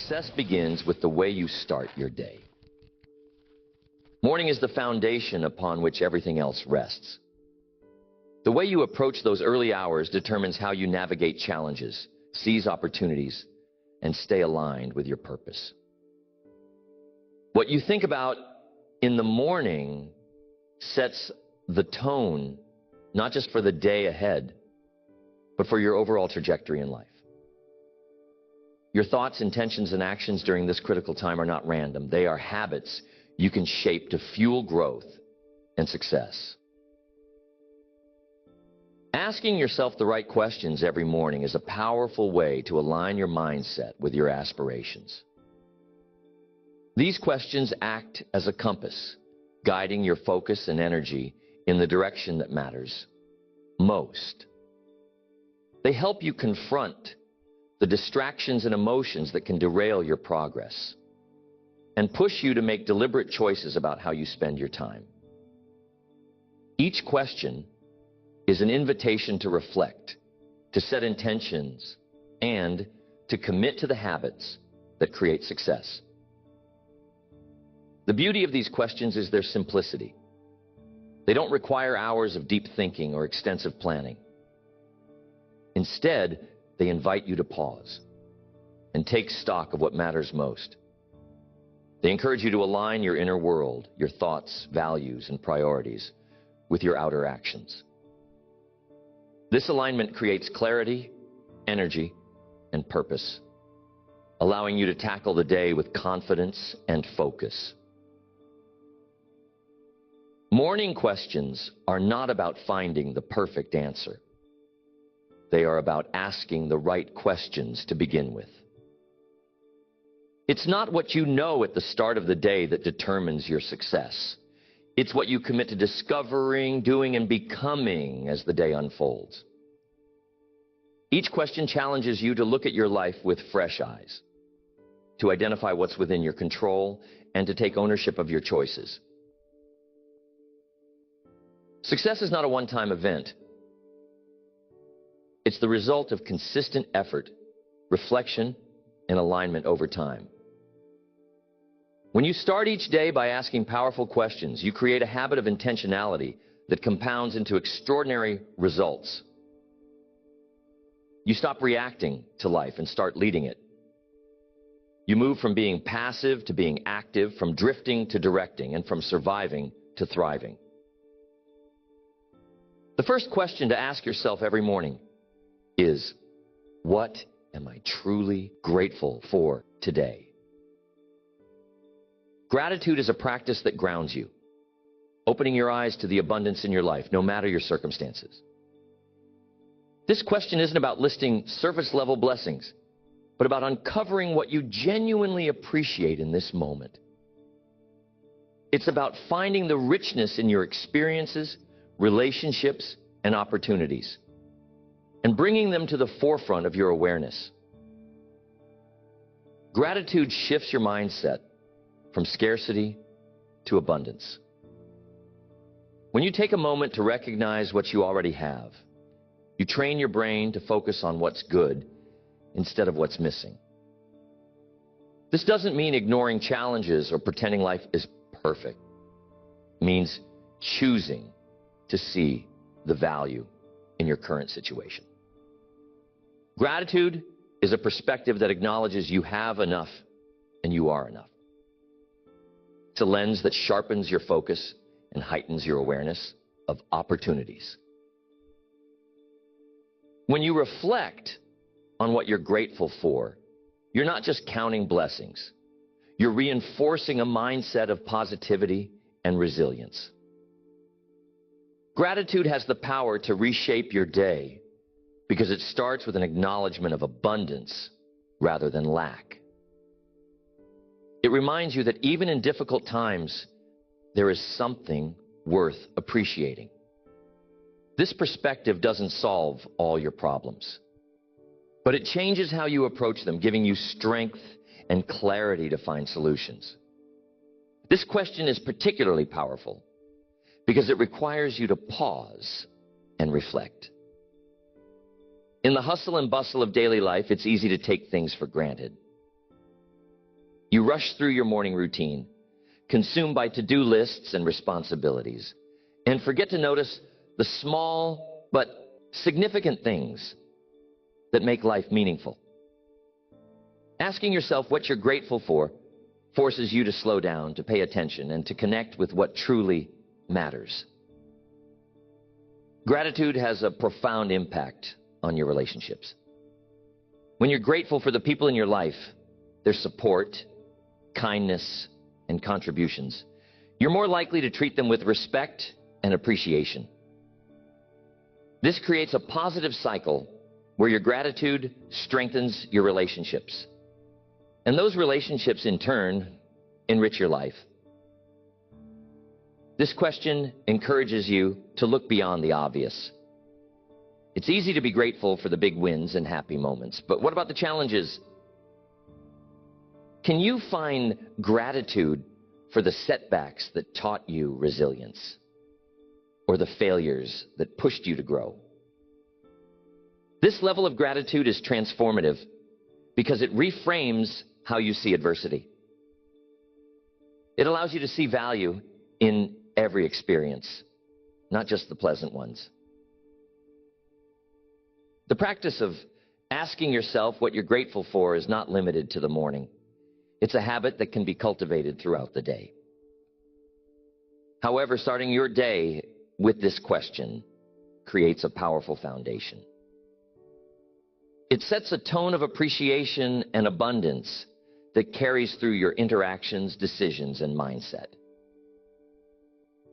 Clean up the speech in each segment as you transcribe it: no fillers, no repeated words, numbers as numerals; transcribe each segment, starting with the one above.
Success begins with the way you start your day. Morning is the foundation upon which everything else rests. The way you approach those early hours determines how you navigate challenges, seize opportunities, and stay aligned with your purpose. What you think about in the morning sets the tone, not just for the day ahead, but for your overall trajectory in life. Your thoughts, intentions, and actions during this critical time are not random. They are habits you can shape to fuel growth and success. Asking yourself the right questions every morning is a powerful way to align your mindset with your aspirations. These questions act as a compass, guiding your focus and energy in the direction that matters most. They help you confront the distractions and emotions that can derail your progress and push you to make deliberate choices about how you spend your time. Each question is an invitation to reflect, to set intentions, and to commit to the habits that create success. The beauty of these questions is their simplicity. They don't require hours of deep thinking or extensive planning. Instead, they invite you to pause and take stock of what matters most. They encourage you to align your inner world, your thoughts, values, and priorities with your outer actions. This alignment creates clarity, energy, and purpose, allowing you to tackle the day with confidence and focus. Morning questions are not about finding the perfect answer. They are about asking the right questions to begin with. It's not what you know at the start of the day that determines your success. It's what you commit to discovering, doing, and becoming as the day unfolds. Each question challenges you to look at your life with fresh eyes, to identify what's within your control, and to take ownership of your choices. Success is not a one-time event. It's the result of consistent effort, reflection, and alignment over time. When you start each day by asking powerful questions, you create a habit of intentionality that compounds into extraordinary results. You stop reacting to life and start leading it. You move from being passive to being active, from drifting to directing, and from surviving to thriving. The first question to ask yourself every morning is, what am I truly grateful for today? Gratitude is a practice that grounds you, opening your eyes to the abundance in your life, no matter your circumstances. This question isn't about listing surface-level blessings, but about uncovering what you genuinely appreciate in this moment. It's about finding the richness in your experiences, relationships, and opportunities, and bringing them to the forefront of your awareness. Gratitude shifts your mindset from scarcity to abundance. When you take a moment to recognize what you already have, you train your brain to focus on what's good instead of what's missing. This doesn't mean ignoring challenges or pretending life is perfect. It means choosing to see the value in your current situation. Gratitude is a perspective that acknowledges you have enough and you are enough. It's a lens that sharpens your focus and heightens your awareness of opportunities. When you reflect on what you're grateful for, you're not just counting blessings. You're reinforcing a mindset of positivity and resilience. Gratitude has the power to reshape your day because it starts with an acknowledgement of abundance rather than lack. It reminds you that even in difficult times, there is something worth appreciating. This perspective doesn't solve all your problems, but it changes how you approach them, giving you strength and clarity to find solutions. This question is particularly powerful because it requires you to pause and reflect. In the hustle and bustle of daily life, it's easy to take things for granted. You rush through your morning routine, consumed by to-do lists and responsibilities, and forget to notice the small but significant things that make life meaningful. Asking yourself what you're grateful for forces you to slow down, to pay attention, and to connect with what truly matters. Gratitude has a profound impact on your relationships. When you're grateful for the people in your life, their support, kindness, and contributions, you're more likely to treat them with respect and appreciation. This creates a positive cycle where your gratitude strengthens your relationships. And those relationships, in turn, enrich your life. This question encourages you to look beyond the obvious. It's easy to be grateful for the big wins and happy moments, but what about the challenges? Can you find gratitude for the setbacks that taught you resilience, or the failures that pushed you to grow? This level of gratitude is transformative because it reframes how you see adversity. It allows you to see value in every experience, not just the pleasant ones. The practice of asking yourself what you're grateful for is not limited to the morning. It's a habit that can be cultivated throughout the day. However, starting your day with this question creates a powerful foundation. It sets a tone of appreciation and abundance that carries through your interactions, decisions, and mindset.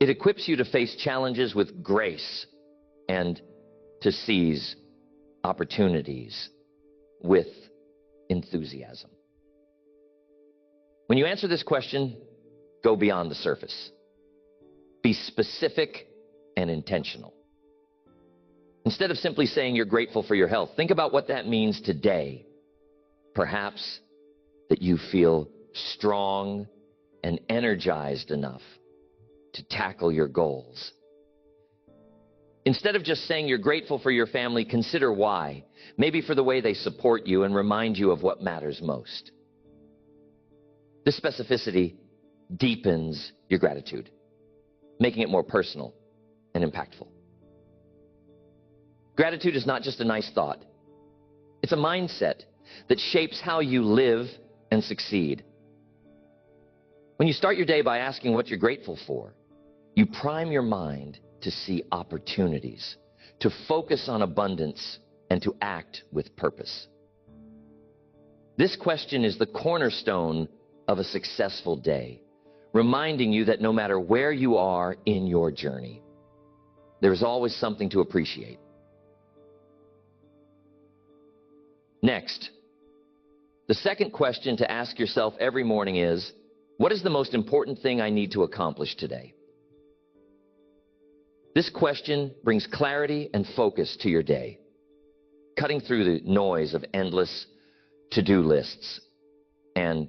It equips you to face challenges with grace and to seize opportunities with enthusiasm. When you answer this question, go beyond the surface. Be specific and intentional. Instead of simply saying you're grateful for your health, think about what that means today. Perhaps that you feel strong and energized enough to tackle your goals. Instead of just saying you're grateful for your family, consider why. Maybe for the way they support you and remind you of what matters most. This specificity deepens your gratitude, making it more personal and impactful. Gratitude is not just a nice thought. It's a mindset that shapes how you live and succeed. When you start your day by asking what you're grateful for, you prime your mind to see opportunities, to focus on abundance, and to act with purpose. This question is the cornerstone of a successful day, reminding you that no matter where you are in your journey, there is always something to appreciate. Next, the second question to ask yourself every morning is, what is the most important thing I need to accomplish today? This question brings clarity and focus to your day, cutting through the noise of endless to-do lists and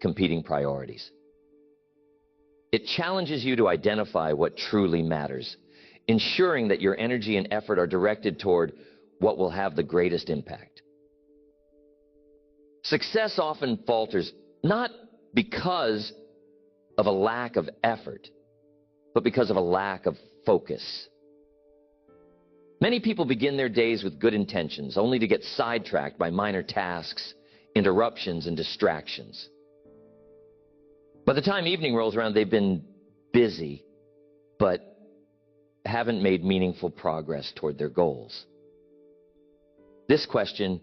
competing priorities. It challenges you to identify what truly matters, ensuring that your energy and effort are directed toward what will have the greatest impact. Success often falters not because of a lack of effort, but because of a lack of focus. Many people begin their days with good intentions, only to get sidetracked by minor tasks, interruptions, and distractions. By the time evening rolls around, they've been busy, but haven't made meaningful progress toward their goals. This question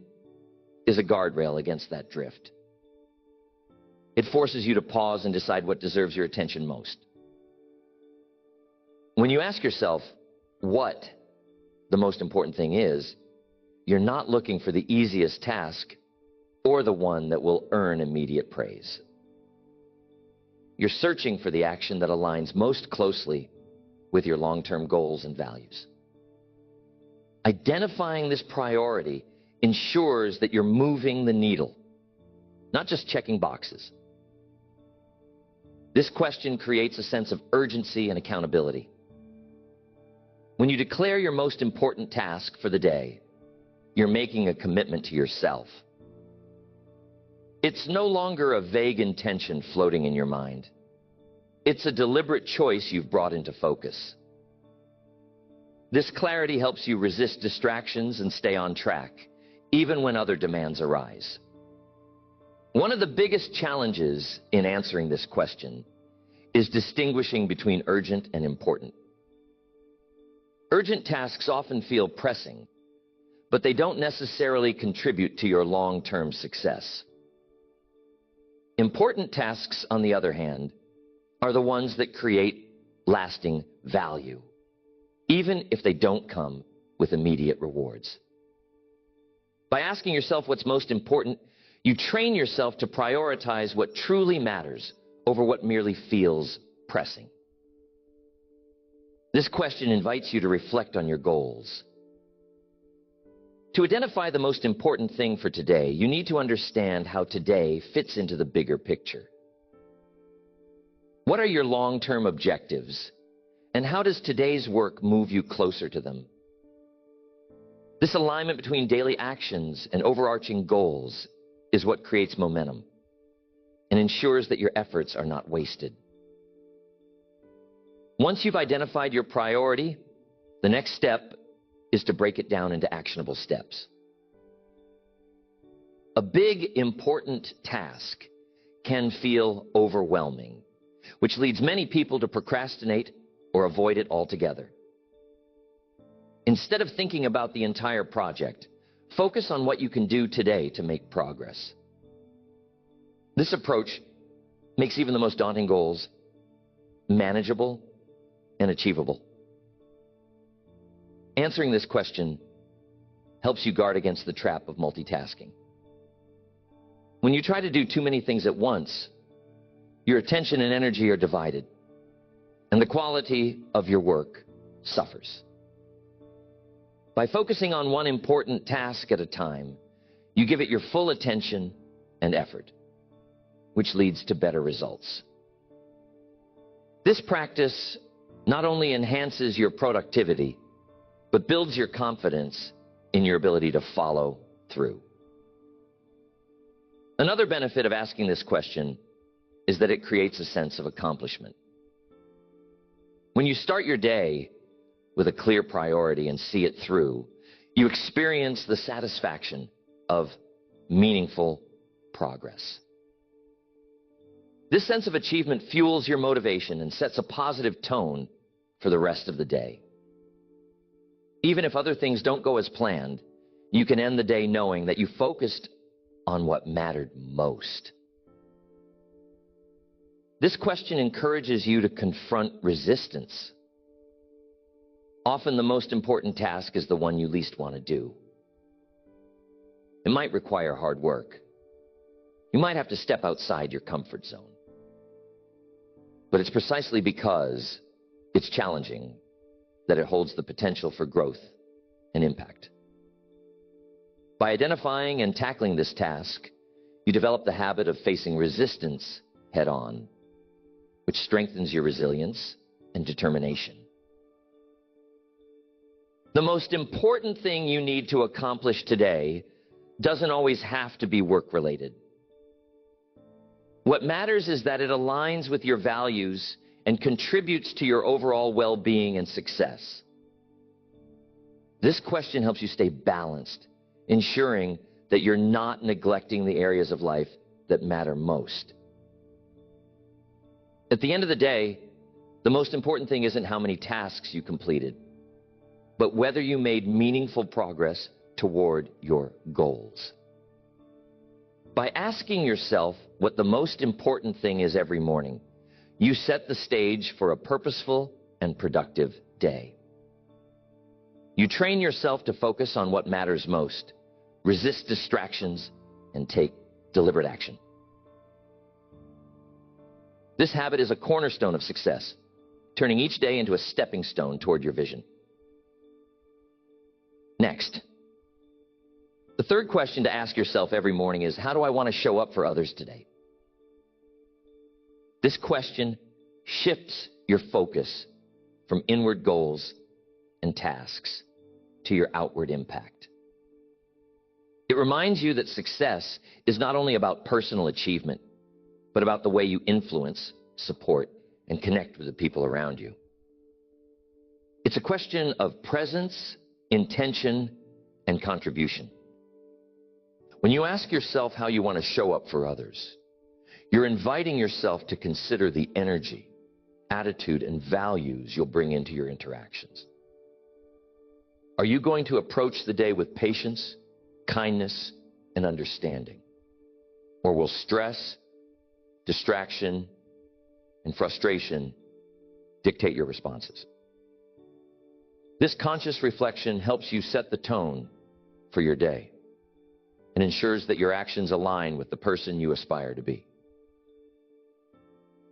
is a guardrail against that drift. It forces you to pause and decide what deserves your attention most. When you ask yourself what the most important thing is, you're not looking for the easiest task or the one that will earn immediate praise. You're searching for the action that aligns most closely with your long-term goals and values. Identifying this priority ensures that you're moving the needle, not just checking boxes. This question creates a sense of urgency and accountability. When you declare your most important task for the day, you're making a commitment to yourself. It's no longer a vague intention floating in your mind. It's a deliberate choice you've brought into focus. This clarity helps you resist distractions and stay on track, even when other demands arise. One of the biggest challenges in answering this question is distinguishing between urgent and important. Urgent tasks often feel pressing, but they don't necessarily contribute to your long-term success. Important tasks, on the other hand, are the ones that create lasting value, even if they don't come with immediate rewards. By asking yourself what's most important, you train yourself to prioritize what truly matters over what merely feels pressing. This question invites you to reflect on your goals. To identify the most important thing for today, you need to understand how today fits into the bigger picture. What are your long-term objectives, and how does today's work move you closer to them? This alignment between daily actions and overarching goals is what creates momentum and ensures that your efforts are not wasted. Once you've identified your priority, the next step is to break it down into actionable steps. A big, important task can feel overwhelming, which leads many people to procrastinate or avoid it altogether. Instead of thinking about the entire project, focus on what you can do today to make progress. This approach makes even the most daunting goals manageable and achievable. Answering this question helps you guard against the trap of multitasking. When you try to do too many things at once, your attention and energy are divided, and the quality of your work suffers. By focusing on one important task at a time, you give it your full attention and effort, which leads to better results. This practice not only enhances your productivity, but builds your confidence in your ability to follow through. Another benefit of asking this question is that it creates a sense of accomplishment. When you start your day with a clear priority and see it through, you experience the satisfaction of meaningful progress. This sense of achievement fuels your motivation and sets a positive tone for the rest of the day. Even if other things don't go as planned, you can end the day knowing that you focused on what mattered most. This question encourages you to confront resistance. Often the most important task is the one you least want to do. It might require hard work. You might have to step outside your comfort zone. But it's precisely because it's challenging that it holds the potential for growth and impact. By identifying and tackling this task, you develop the habit of facing resistance head-on, which strengthens your resilience and determination. The most important thing you need to accomplish today doesn't always have to be work-related. What matters is that it aligns with your values and contributes to your overall well-being and success. This question helps you stay balanced, ensuring that you're not neglecting the areas of life that matter most. At the end of the day, the most important thing isn't how many tasks you completed, but whether you made meaningful progress toward your goals. By asking yourself what the most important thing is every morning, you set the stage for a purposeful and productive day. You train yourself to focus on what matters most, resist distractions, and take deliberate action. This habit is a cornerstone of success, turning each day into a stepping stone toward your vision. Next, the third question to ask yourself every morning is, how do I want to show up for others today? This question shifts your focus from inward goals and tasks to your outward impact. It reminds you that success is not only about personal achievement, but about the way you influence, support, and connect with the people around you. It's a question of presence, intention, and contribution. When you ask yourself how you want to show up for others, you're inviting yourself to consider the energy, attitude, and values you'll bring into your interactions. Are you going to approach the day with patience, kindness, and understanding? Or will stress, distraction, and frustration dictate your responses? This conscious reflection helps you set the tone for your day and ensures that your actions align with the person you aspire to be.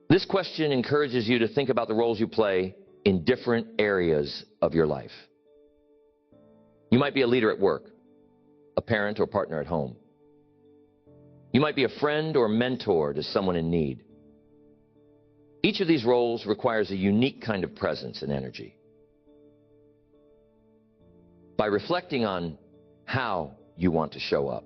This question encourages you to think about the roles you play in different areas of your life. You might be a leader at work, a parent or partner at home. You might be a friend or mentor to someone in need. Each of these roles requires a unique kind of presence and energy. By reflecting on how you want to show up,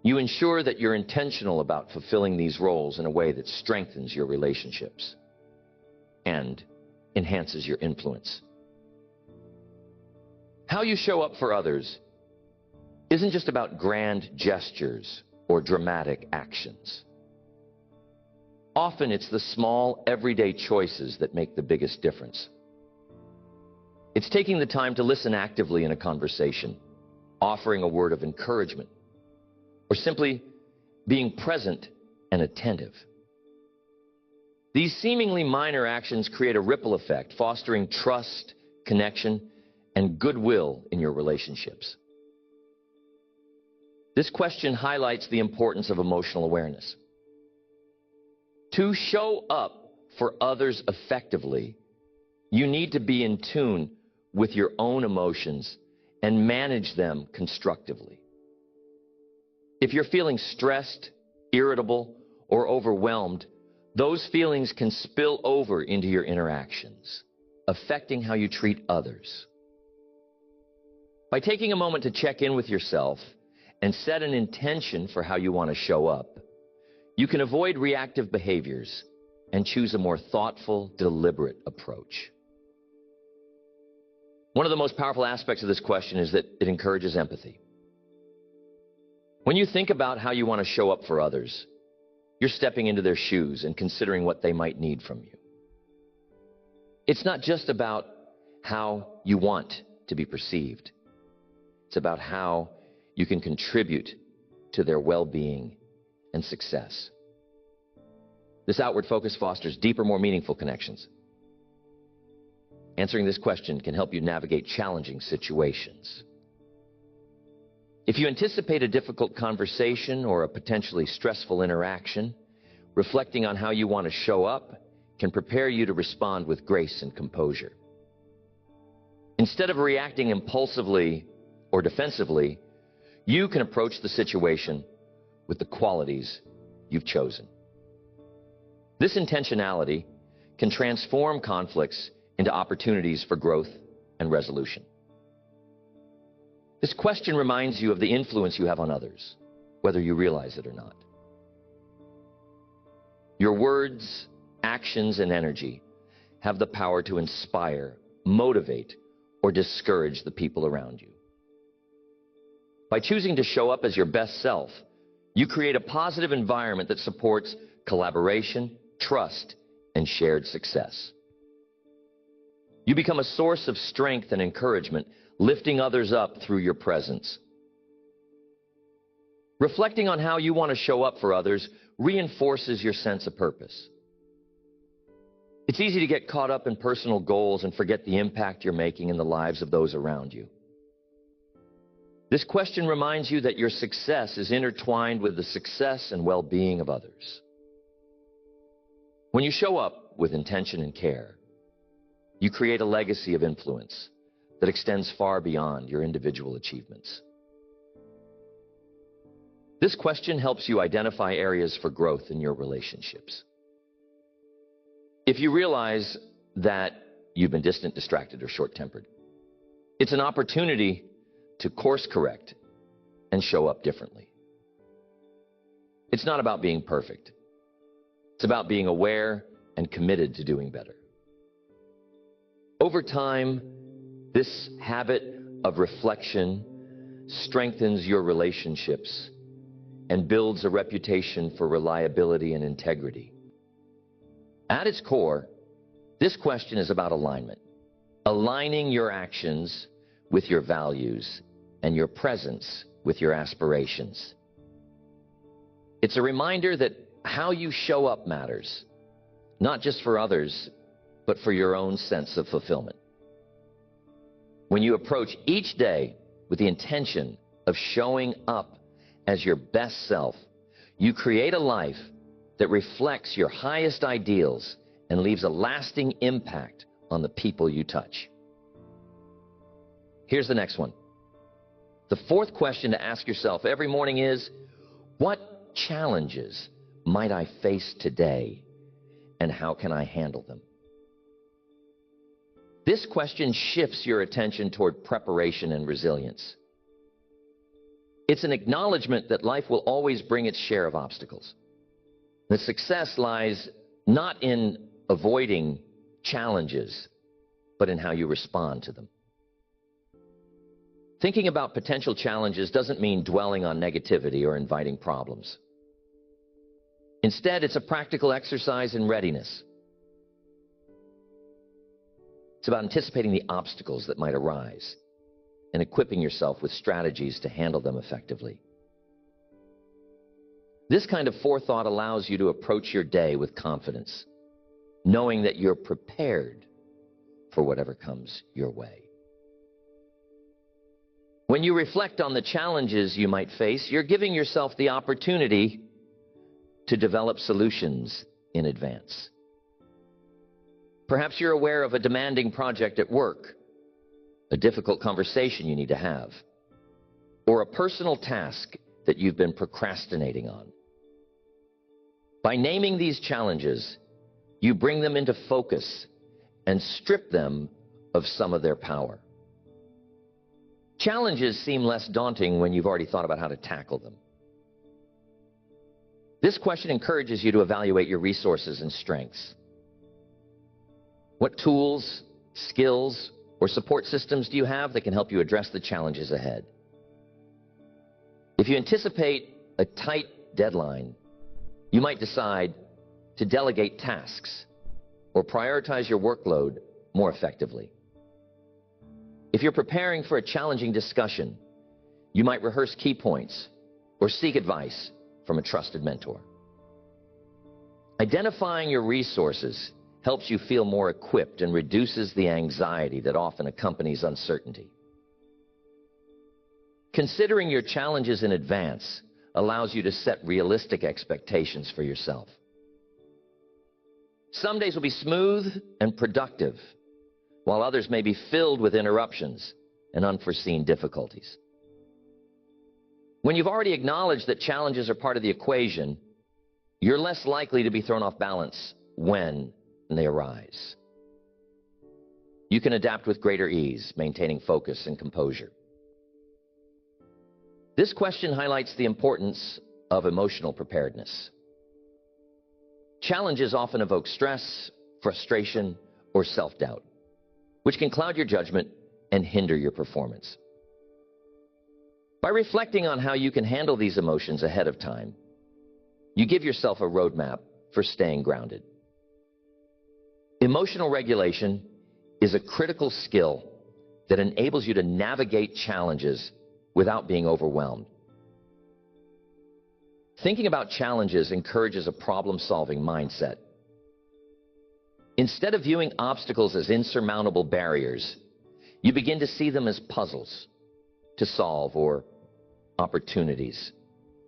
you ensure that you're intentional about fulfilling these roles in a way that strengthens your relationships and enhances your influence. How you show up for others isn't just about grand gestures or dramatic actions. Often it's the small, everyday choices that make the biggest difference. It's taking the time to listen actively in a conversation, offering a word of encouragement, or simply being present and attentive. These seemingly minor actions create a ripple effect, fostering trust, connection, and goodwill in your relationships. This question highlights the importance of emotional awareness. To show up for others effectively, you need to be in tune with your own emotions and manage them constructively. If you're feeling stressed, irritable, or overwhelmed, those feelings can spill over into your interactions, affecting how you treat others. By taking a moment to check in with yourself and set an intention for how you want to show up, you can avoid reactive behaviors and choose a more thoughtful, deliberate approach. One of the most powerful aspects of this question is that it encourages empathy. When you think about how you want to show up for others, you're stepping into their shoes and considering what they might need from you. It's not just about how you want to be perceived. It's about how you can contribute to their well-being and success. This outward focus fosters deeper, more meaningful connections. Answering this question can help you navigate challenging situations. If you anticipate a difficult conversation or a potentially stressful interaction, reflecting on how you want to show up can prepare you to respond with grace and composure. Instead of reacting impulsively or defensively, you can approach the situation with the qualities you've chosen. This intentionality can transform conflicts into opportunities for growth and resolution. This question reminds you of the influence you have on others, whether you realize it or not. Your words, actions, and energy have the power to inspire, motivate, or discourage the people around you. By choosing to show up as your best self, you create a positive environment that supports collaboration, trust, and shared success. You become a source of strength and encouragement, lifting others up through your presence. Reflecting on how you want to show up for others reinforces your sense of purpose. It's easy to get caught up in personal goals and forget the impact you're making in the lives of those around you. This question reminds you that your success is intertwined with the success and well-being of others. When you show up with intention and care, you create a legacy of influence that extends far beyond your individual achievements. This question helps you identify areas for growth in your relationships. If you realize that you've been distant, distracted, or short-tempered, it's an opportunity to course correct and show up differently. It's not about being perfect. It's about being aware and committed to doing better. Over time, this habit of reflection strengthens your relationships and builds a reputation for reliability and integrity. At its core, this question is about alignment. Aligning your actions with your values and your presence with your aspirations. It's a reminder that how you show up matters, not just for others, but for your own sense of fulfillment. When you approach each day with the intention of showing up as your best self, you create a life that reflects your highest ideals and leaves a lasting impact on the people you touch. Here's the next one. The fourth question to ask yourself every morning is, what challenges might I face today, and how can I handle them? This question shifts your attention toward preparation and resilience. It's an acknowledgement that life will always bring its share of obstacles. The success lies not in avoiding challenges, but in how you respond to them. Thinking about potential challenges doesn't mean dwelling on negativity or inviting problems. Instead, it's a practical exercise in readiness. It's about anticipating the obstacles that might arise and equipping yourself with strategies to handle them effectively. This kind of forethought allows you to approach your day with confidence, knowing that you're prepared for whatever comes your way. When you reflect on the challenges you might face, you're giving yourself the opportunity to develop solutions in advance. Perhaps you're aware of a demanding project at work, a difficult conversation you need to have, or a personal task that you've been procrastinating on. By naming these challenges, you bring them into focus and strip them of some of their power. Challenges seem less daunting when you've already thought about how to tackle them. This question encourages you to evaluate your resources and strengths. What tools, skills, or support systems do you have that can help you address the challenges ahead? If you anticipate a tight deadline, you might decide to delegate tasks or prioritize your workload more effectively. If you're preparing for a challenging discussion, you might rehearse key points or seek advice from a trusted mentor. Identifying your resources helps you feel more equipped and reduces the anxiety that often accompanies uncertainty. Considering your challenges in advance allows you to set realistic expectations for yourself. Some days will be smooth and productive, while others may be filled with interruptions and unforeseen difficulties. When you've already acknowledged that challenges are part of the equation, you're less likely to be thrown off balance when they arise. You can adapt with greater ease, maintaining focus and composure. This question highlights the importance of emotional preparedness. Challenges often evoke stress, frustration, or self-doubt, which can cloud your judgment and hinder your performance. By reflecting on how you can handle these emotions ahead of time, you give yourself a roadmap for staying grounded. Emotional regulation is a critical skill that enables you to navigate challenges without being overwhelmed. Thinking about challenges encourages a problem-solving mindset. Instead of viewing obstacles as insurmountable barriers, you begin to see them as puzzles to solve or opportunities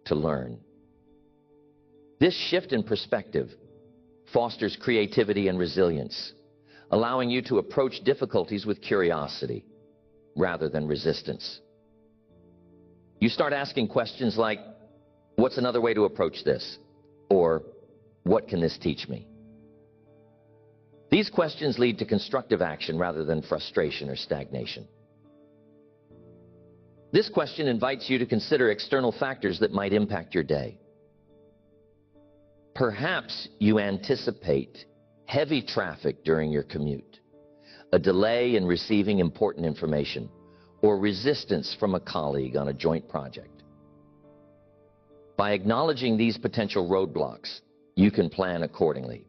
to learn. This shift in perspective fosters creativity and resilience, allowing you to approach difficulties with curiosity rather than resistance. You start asking questions like, what's another way to approach this? Or, what can this teach me? These questions lead to constructive action rather than frustration or stagnation. This question invites you to consider external factors that might impact your day. Perhaps you anticipate heavy traffic during your commute, a delay in receiving important information, or resistance from a colleague on a joint project. By acknowledging these potential roadblocks, you can plan accordingly.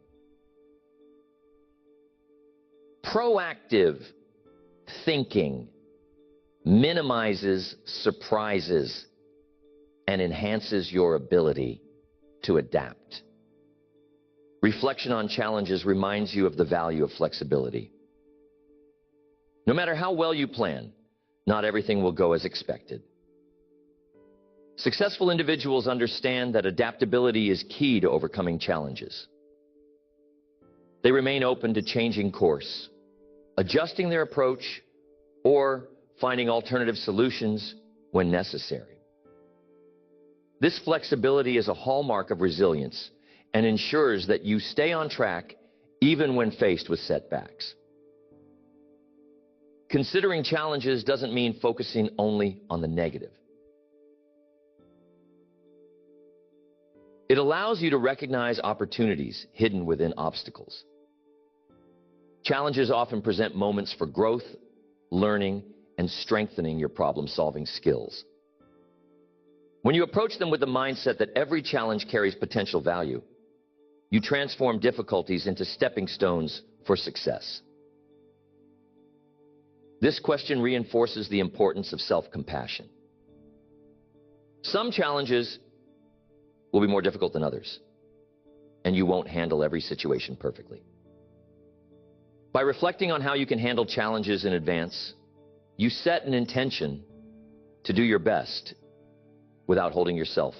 Proactive thinking minimizes surprises and enhances your ability to adapt. Reflection on challenges reminds you of the value of flexibility. No matter how well you plan, not everything will go as expected. Successful individuals understand that adaptability is key to overcoming challenges. They remain open to changing course, adjusting their approach, or finding alternative solutions when necessary. This flexibility is a hallmark of resilience and ensures that you stay on track even when faced with setbacks. Considering challenges doesn't mean focusing only on the negative. It allows you to recognize opportunities hidden within obstacles. Challenges often present moments for growth, learning, and strengthening your problem-solving skills. When you approach them with the mindset that every challenge carries potential value, you transform difficulties into stepping stones for success. This question reinforces the importance of self-compassion. Some challenges will be more difficult than others, and you won't handle every situation perfectly. By reflecting on how you can handle challenges in advance, you set an intention to do your best without holding yourself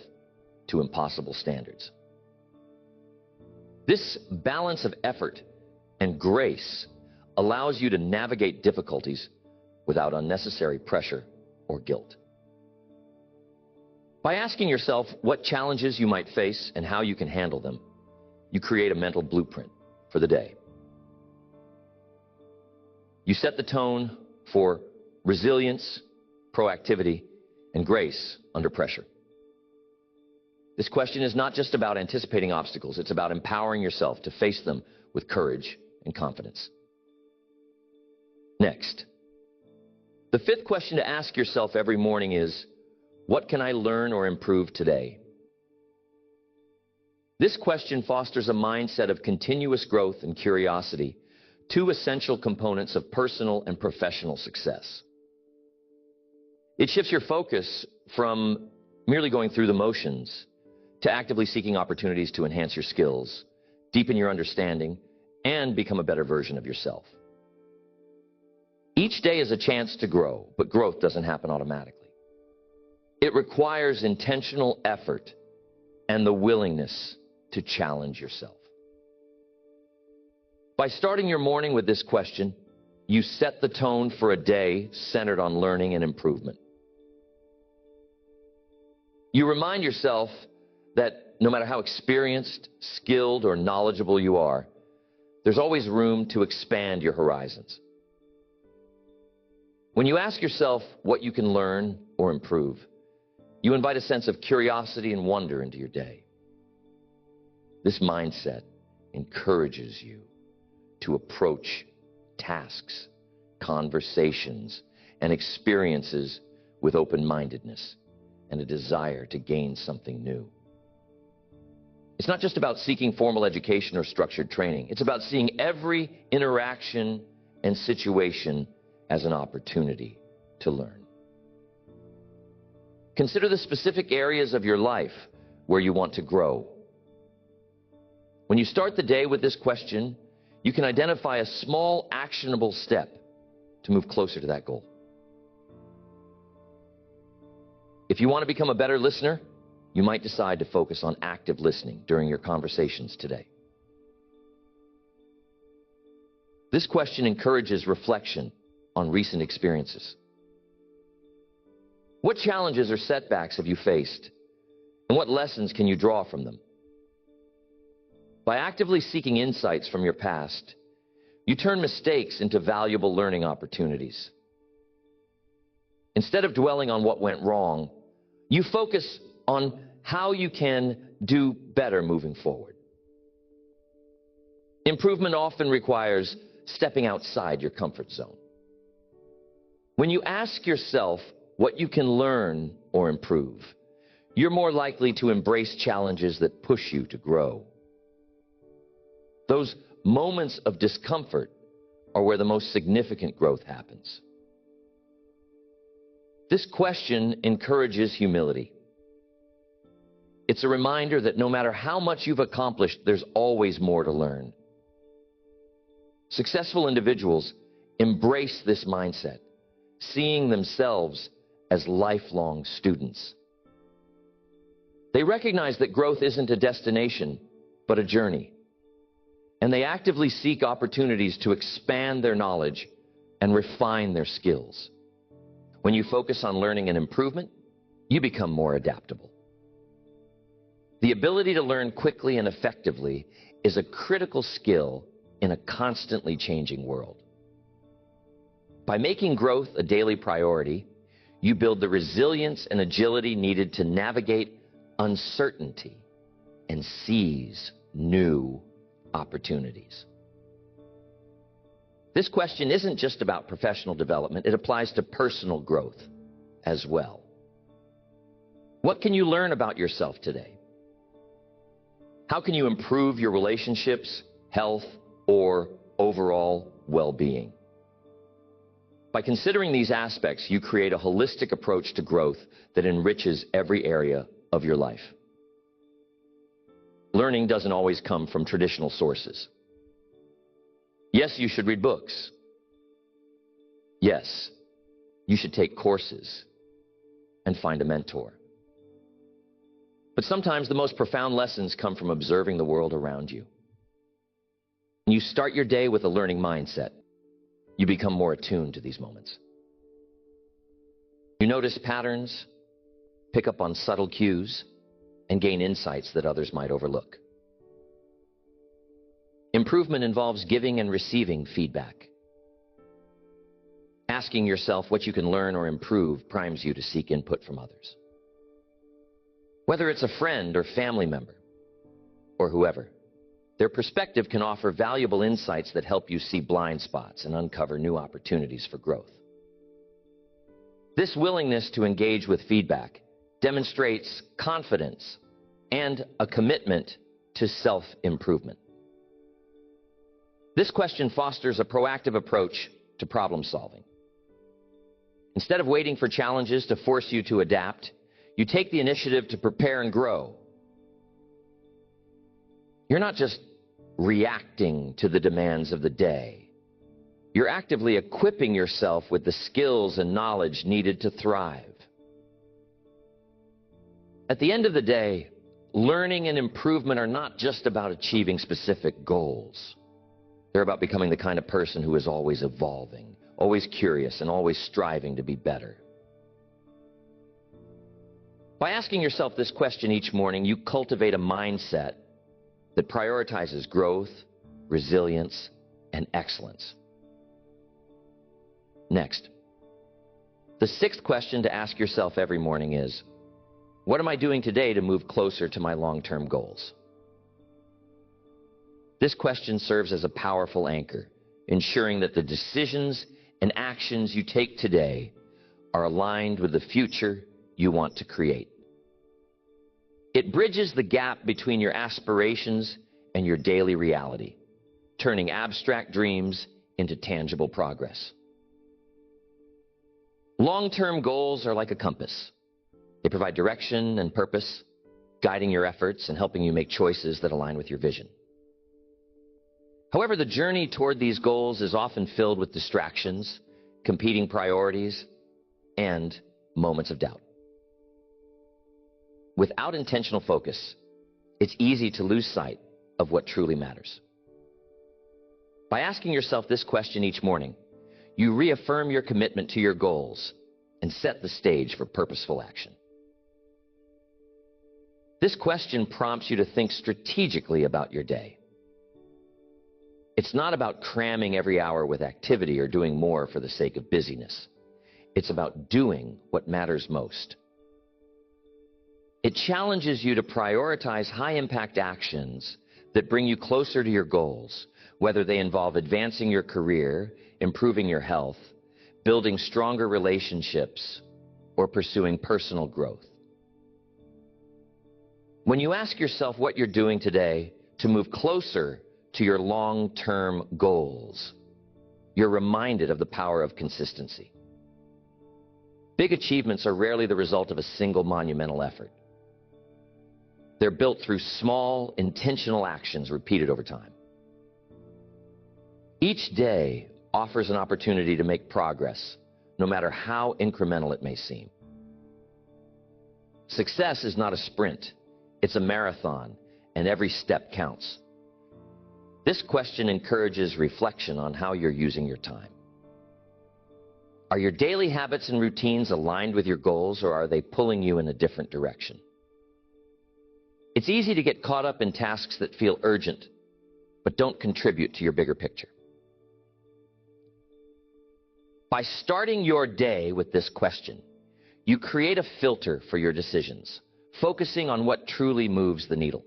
to impossible standards. This balance of effort and grace allows you to navigate difficulties without unnecessary pressure or guilt. By asking yourself what challenges you might face and how you can handle them, you create a mental blueprint for the day. You set the tone for resilience, proactivity, and grace under pressure. This question is not just about anticipating obstacles, it's about empowering yourself to face them with courage and confidence. Next, the fifth question to ask yourself every morning is, what can I learn or improve today? This question fosters a mindset of continuous growth and curiosity, two essential components of personal and professional success. It shifts your focus from merely going through the motions to actively seeking opportunities to enhance your skills, deepen your understanding, and become a better version of yourself. Each day is a chance to grow, but growth doesn't happen automatically. It requires intentional effort and the willingness to challenge yourself. By starting your morning with this question, you set the tone for a day centered on learning and improvement. You remind yourself that no matter how experienced, skilled, or knowledgeable you are, there's always room to expand your horizons. When you ask yourself what you can learn or improve, you invite a sense of curiosity and wonder into your day. This mindset encourages you to approach tasks, conversations, and experiences with open-mindedness and a desire to gain something new. It's not just about seeking formal education or structured training. It's about seeing every interaction and situation as an opportunity to learn. Consider the specific areas of your life where you want to grow. When you start the day with this question, you can identify a small, actionable step to move closer to that goal. If you want to become a better listener, you might decide to focus on active listening during your conversations today. This question encourages reflection on recent experiences. What challenges or setbacks have you faced, and what lessons can you draw from them? By actively seeking insights from your past, you turn mistakes into valuable learning opportunities. Instead of dwelling on what went wrong, you focus on how you can do better moving forward. Improvement often requires stepping outside your comfort zone. When you ask yourself what you can learn or improve, you're more likely to embrace challenges that push you to grow. Those moments of discomfort are where the most significant growth happens. This question encourages humility. It's a reminder that no matter how much you've accomplished, there's always more to learn. Successful individuals embrace this mindset, seeing themselves as lifelong students. They recognize that growth isn't a destination, but a journey. And they actively seek opportunities to expand their knowledge and refine their skills. When you focus on learning and improvement, you become more adaptable. The ability to learn quickly and effectively is a critical skill in a constantly changing world. By making growth a daily priority, you build the resilience and agility needed to navigate uncertainty and seize new opportunities. This question isn't just about professional development, it applies to personal growth as well. What can you learn about yourself today? How can you improve your relationships, health, or overall well-being? By considering these aspects, you create a holistic approach to growth that enriches every area of your life. Learning doesn't always come from traditional sources. Yes, you should read books. Yes, you should take courses and find a mentor. But sometimes the most profound lessons come from observing the world around you. When you start your day with a learning mindset, you become more attuned to these moments. You notice patterns, pick up on subtle cues, and gain insights that others might overlook. Improvement involves giving and receiving feedback. Asking yourself what you can learn or improve primes you to seek input from others. Whether it's a friend or family member, or whoever, their perspective can offer valuable insights that help you see blind spots and uncover new opportunities for growth. This willingness to engage with feedback demonstrates confidence and a commitment to self-improvement. This question fosters a proactive approach to problem solving. Instead of waiting for challenges to force you to adapt, you take the initiative to prepare and grow. You're not just reacting to the demands of the day. You're actively equipping yourself with the skills and knowledge needed to thrive. At the end of the day, learning and improvement are not just about achieving specific goals. They're about becoming the kind of person who is always evolving, always curious, and always striving to be better. By asking yourself this question each morning, you cultivate a mindset that prioritizes growth, resilience, and excellence. Next, the sixth question to ask yourself every morning is, what am I doing today to move closer to my long-term goals? This question serves as a powerful anchor, ensuring that the decisions and actions you take today are aligned with the future you want to create. It bridges the gap between your aspirations and your daily reality, turning abstract dreams into tangible progress. Long-term goals are like a compass. They provide direction and purpose, guiding your efforts and helping you make choices that align with your vision. However, the journey toward these goals is often filled with distractions, competing priorities, and moments of doubt. Without intentional focus, it's easy to lose sight of what truly matters. By asking yourself this question each morning, you reaffirm your commitment to your goals and set the stage for purposeful action. This question prompts you to think strategically about your day. It's not about cramming every hour with activity or doing more for the sake of busyness. It's about doing what matters most. It challenges you to prioritize high-impact actions that bring you closer to your goals, whether they involve advancing your career, improving your health, building stronger relationships, or pursuing personal growth. When you ask yourself what you're doing today to move closer to your long-term goals, you're reminded of the power of consistency. Big achievements are rarely the result of a single monumental effort. They're built through small, intentional actions repeated over time. Each day offers an opportunity to make progress, no matter how incremental it may seem. Success is not a sprint, it's a marathon, and every step counts. This question encourages reflection on how you're using your time. Are your daily habits and routines aligned with your goals, or are they pulling you in a different direction? It's easy to get caught up in tasks that feel urgent, but don't contribute to your bigger picture. By starting your day with this question, you create a filter for your decisions, focusing on what truly moves the needle.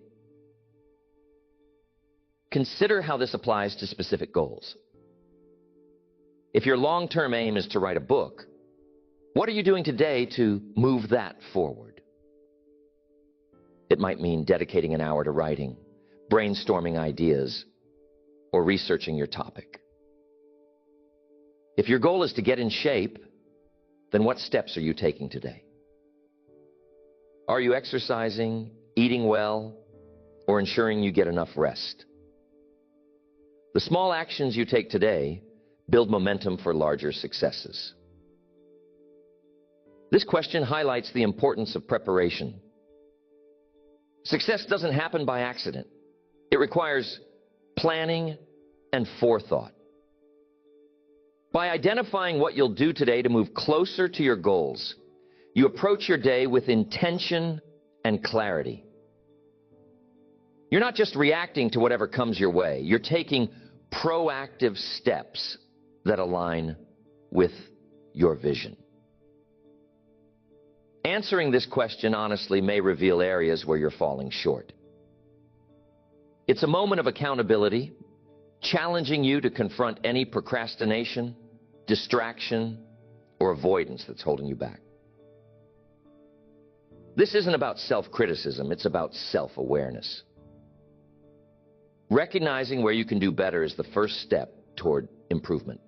Consider how this applies to specific goals. If your long-term aim is to write a book, what are you doing today to move that forward? It might mean dedicating an hour to writing, brainstorming ideas, or researching your topic. If your goal is to get in shape, then what steps are you taking today? Are you exercising, eating well, or ensuring you get enough rest? The small actions you take today build momentum for larger successes. This question highlights the importance of preparation. Success doesn't happen by accident. It requires planning and forethought. By identifying what you'll do today to move closer to your goals, you approach your day with intention and clarity. You're not just reacting to whatever comes your way. You're taking proactive steps that align with your vision. Answering this question honestly may reveal areas where you're falling short. It's a moment of accountability, challenging you to confront any procrastination, distraction, or avoidance that's holding you back. This isn't about self-criticism, it's about self-awareness. Recognizing where you can do better is the first step toward improvement.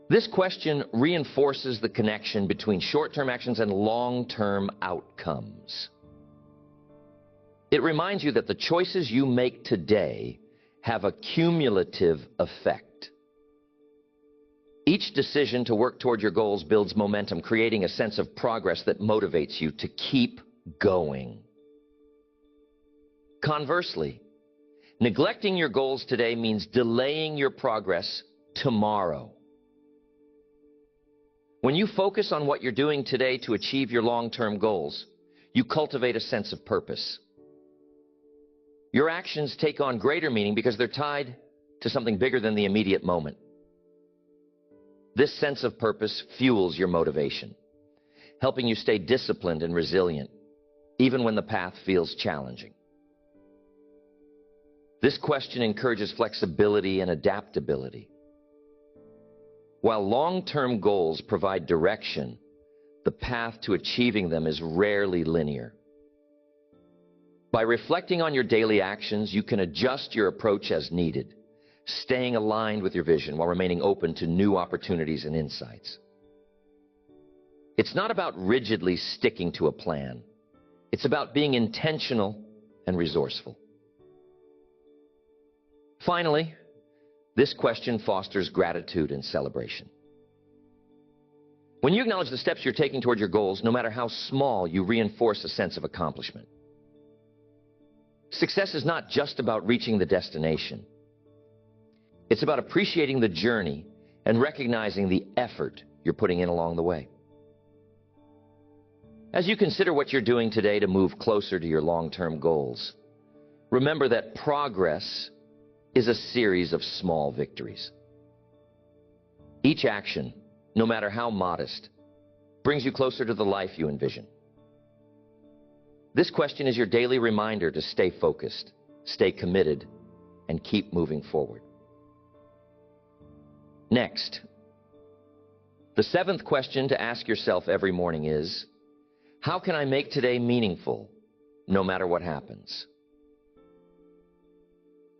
This question reinforces the connection between short-term actions and long-term outcomes. It reminds you that the choices you make today have a cumulative effect. Each decision to work toward your goals builds momentum, creating a sense of progress that motivates you to keep going. Conversely, neglecting your goals today means delaying your progress tomorrow. When you focus on what you're doing today to achieve your long-term goals, you cultivate a sense of purpose. Your actions take on greater meaning because they're tied to something bigger than the immediate moment. This sense of purpose fuels your motivation, helping you stay disciplined and resilient, even when the path feels challenging. This question encourages flexibility and adaptability. While long-term goals provide direction, the path to achieving them is rarely linear. By reflecting on your daily actions, you can adjust your approach as needed, staying aligned with your vision while remaining open to new opportunities and insights. It's not about rigidly sticking to a plan. It's about being intentional and resourceful. Finally, this question fosters gratitude and celebration. When you acknowledge the steps you're taking toward your goals, no matter how small, you reinforce a sense of accomplishment. Success is not just about reaching the destination. It's about appreciating the journey and recognizing the effort you're putting in along the way. As you consider what you're doing today to move closer to your long-term goals, remember that progress is a series of small victories. Each action, no matter how modest, brings you closer to the life you envision? This question is your daily reminder to stay focused, stay committed, and keep moving forward. Next, the seventh question to ask yourself every morning is, how can I make today meaningful, no matter what happens?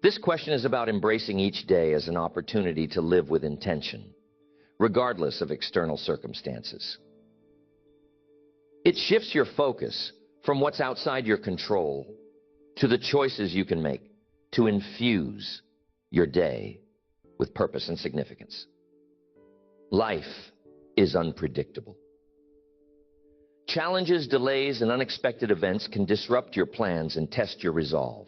This question is about embracing each day as an opportunity to live with intention, regardless of external circumstances. It shifts your focus from what's outside your control to the choices you can make to infuse your day with purpose and significance. Life is unpredictable. Challenges, delays, and unexpected events can disrupt your plans and test your resolve.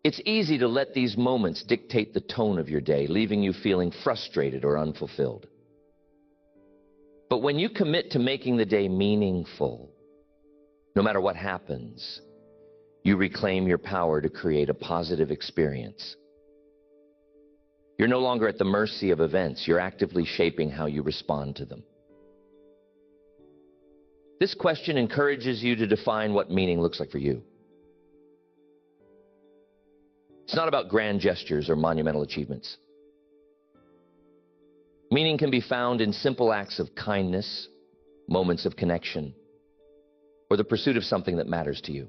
It's easy to let these moments dictate the tone of your day, leaving you feeling frustrated or unfulfilled. But when you commit to making the day meaningful, no matter what happens, you reclaim your power to create a positive experience. You're no longer at the mercy of events. You're actively shaping how you respond to them. This question encourages you to define what meaning looks like for you. It's not about grand gestures or monumental achievements. Meaning can be found in simple acts of kindness, moments of connection, or the pursuit of something that matters to you.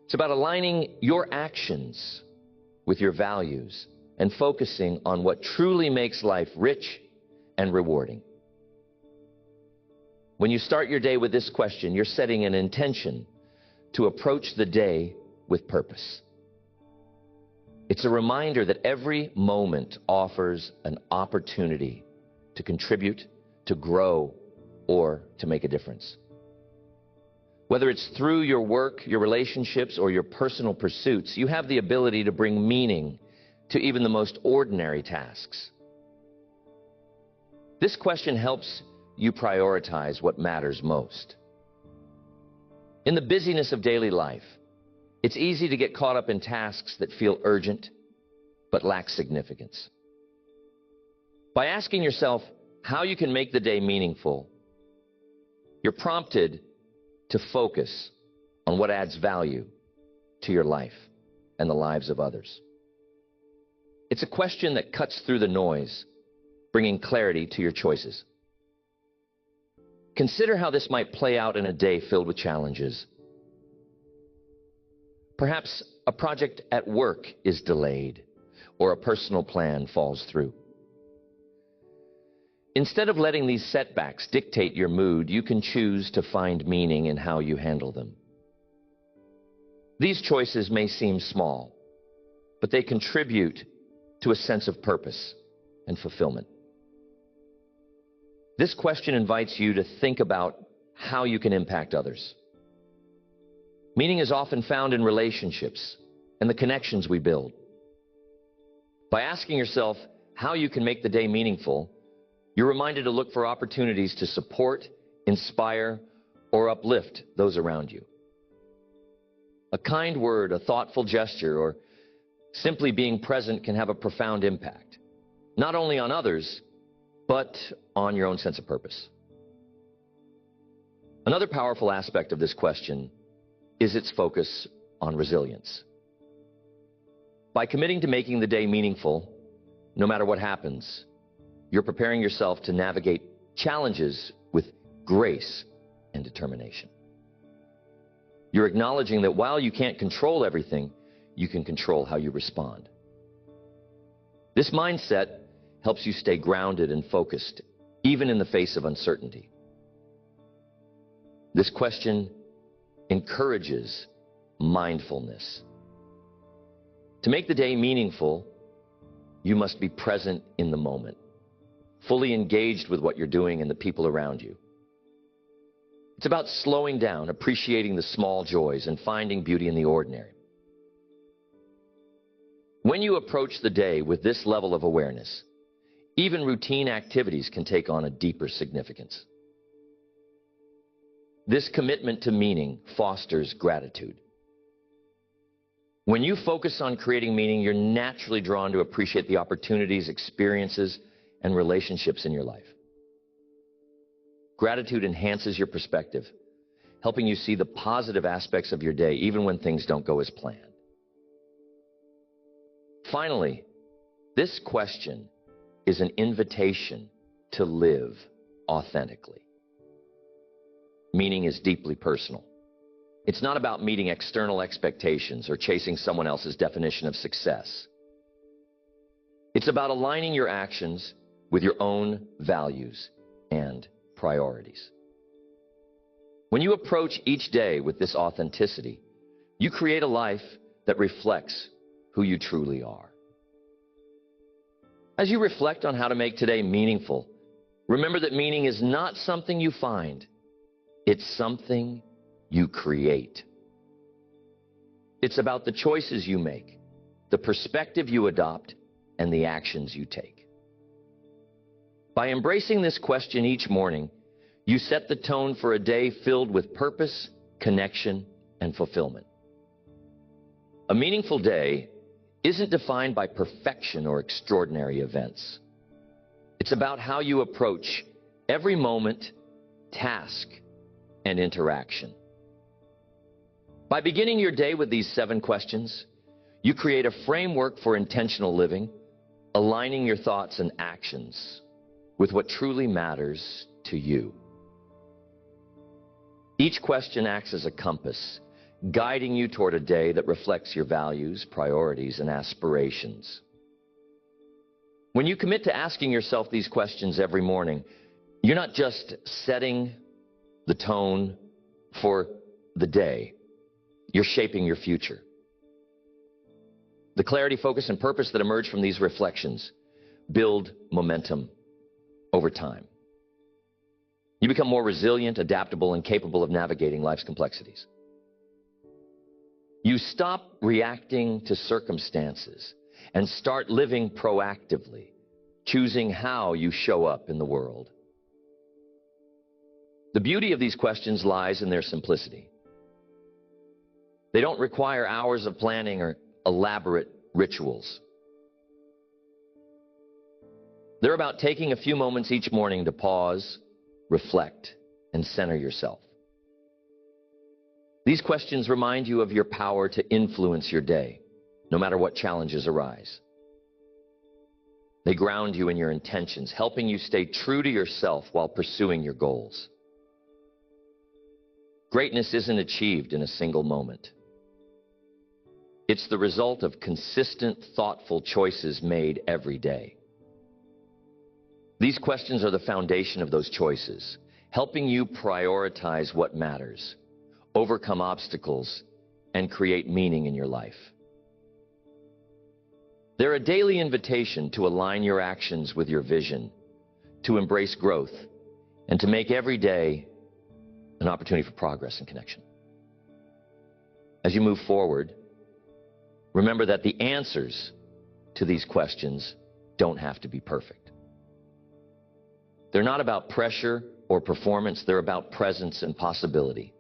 It's about aligning your actions with your values and focusing on what truly makes life rich and rewarding. When you start your day with this question, you're setting an intention to approach the day with purpose. It's a reminder that every moment offers an opportunity to contribute, to grow, or to make a difference. Whether it's through your work, your relationships, or your personal pursuits, you have the ability to bring meaning to even the most ordinary tasks. This question helps you prioritize what matters most. In the busyness of daily life, it's easy to get caught up in tasks that feel urgent but lack significance. By asking yourself how you can make the day meaningful, you're prompted to focus on what adds value to your life and the lives of others. It's a question that cuts through the noise, bringing clarity to your choices. Consider how this might play out in a day filled with challenges. Perhaps a project at work is delayed, or a personal plan falls through. Instead of letting these setbacks dictate your mood, you can choose to find meaning in how you handle them. These choices may seem small, but they contribute to a sense of purpose and fulfillment. This question invites you to think about how you can impact others. Meaning is often found in relationships and the connections we build. By asking yourself how you can make the day meaningful, you're reminded to look for opportunities to support, inspire, or uplift those around you. A kind word, a thoughtful gesture, or simply being present can have a profound impact, not only on others, but on your own sense of purpose. Another powerful aspect of this question is its focus on resilience. By committing to making the day meaningful, no matter what happens, you're preparing yourself to navigate challenges with grace and determination. You're acknowledging that while you can't control everything, you can control how you respond. This mindset helps you stay grounded and focused, even in the face of uncertainty. This question encourages mindfulness. To make the day meaningful, you must be present in the moment, fully engaged with what you're doing and the people around you. It's about slowing down, appreciating the small joys, and finding beauty in the ordinary. When you approach the day with this level of awareness, even routine activities can take on a deeper significance. This commitment to meaning fosters gratitude. When you focus on creating meaning, you're naturally drawn to appreciate the opportunities, experiences, and relationships in your life. Gratitude enhances your perspective, helping you see the positive aspects of your day, even when things don't go as planned. Finally, this question is an invitation to live authentically. Meaning is deeply personal. It's not about meeting external expectations or chasing someone else's definition of success. It's about aligning your actions with your own values and priorities. When you approach each day with this authenticity, you create a life that reflects who you truly are. As you reflect on how to make today meaningful, remember that meaning is not something you find, it's something you create. It's about the choices you make, the perspective you adopt, and the actions you take. By embracing this question each morning, you set the tone for a day filled with purpose, connection, and fulfillment. A meaningful day isn't defined by perfection or extraordinary events. It's about how you approach every moment, task, and interaction. By beginning your day with these 7 questions, you create a framework for intentional living, aligning your thoughts and actions with what truly matters to you. Each question acts as a compass, guiding you toward a day that reflects your values, priorities, and aspirations. When you commit to asking yourself these questions every morning, you're not just setting the tone for the day, you're shaping your future. The clarity, focus, and purpose that emerge from these reflections build momentum over time. You become more resilient, adaptable, and capable of navigating life's complexities. You stop reacting to circumstances and start living proactively, choosing how you show up in the world. The beauty of these questions lies in their simplicity. They don't require hours of planning or elaborate rituals. They're about taking a few moments each morning to pause, reflect, and center yourself. These questions remind you of your power to influence your day, no matter what challenges arise. They ground you in your intentions, helping you stay true to yourself while pursuing your goals. Greatness isn't achieved in a single moment. It's the result of consistent, thoughtful choices made every day. These questions are the foundation of those choices, helping you prioritize what matters, overcome obstacles, and create meaning in your life. They're a daily invitation to align your actions with your vision, to embrace growth, and to make every day an opportunity for progress and connection. As you move forward, remember that the answers to these questions don't have to be perfect. They're not about pressure or performance, they're about presence and possibility.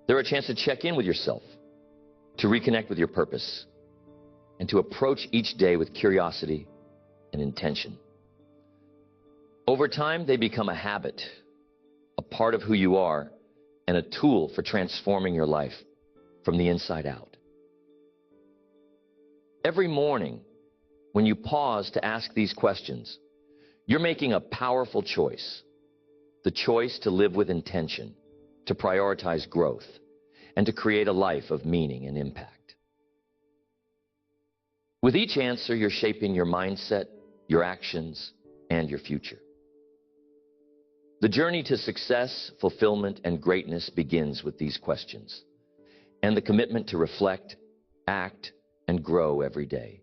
They're a chance to check in with yourself, to reconnect with your purpose, and to approach each day with curiosity and intention. Over time, they become a habit, a part of who you are, and a tool for transforming your life from the inside out. Every morning, when you pause to ask these questions, you're making a powerful choice. The choice to live with intention, to prioritize growth, and to create a life of meaning and impact. With each answer, you're shaping your mindset, your actions, and your future. The journey to success, fulfillment, and greatness begins with these questions, and the commitment to reflect, act, and grow every day.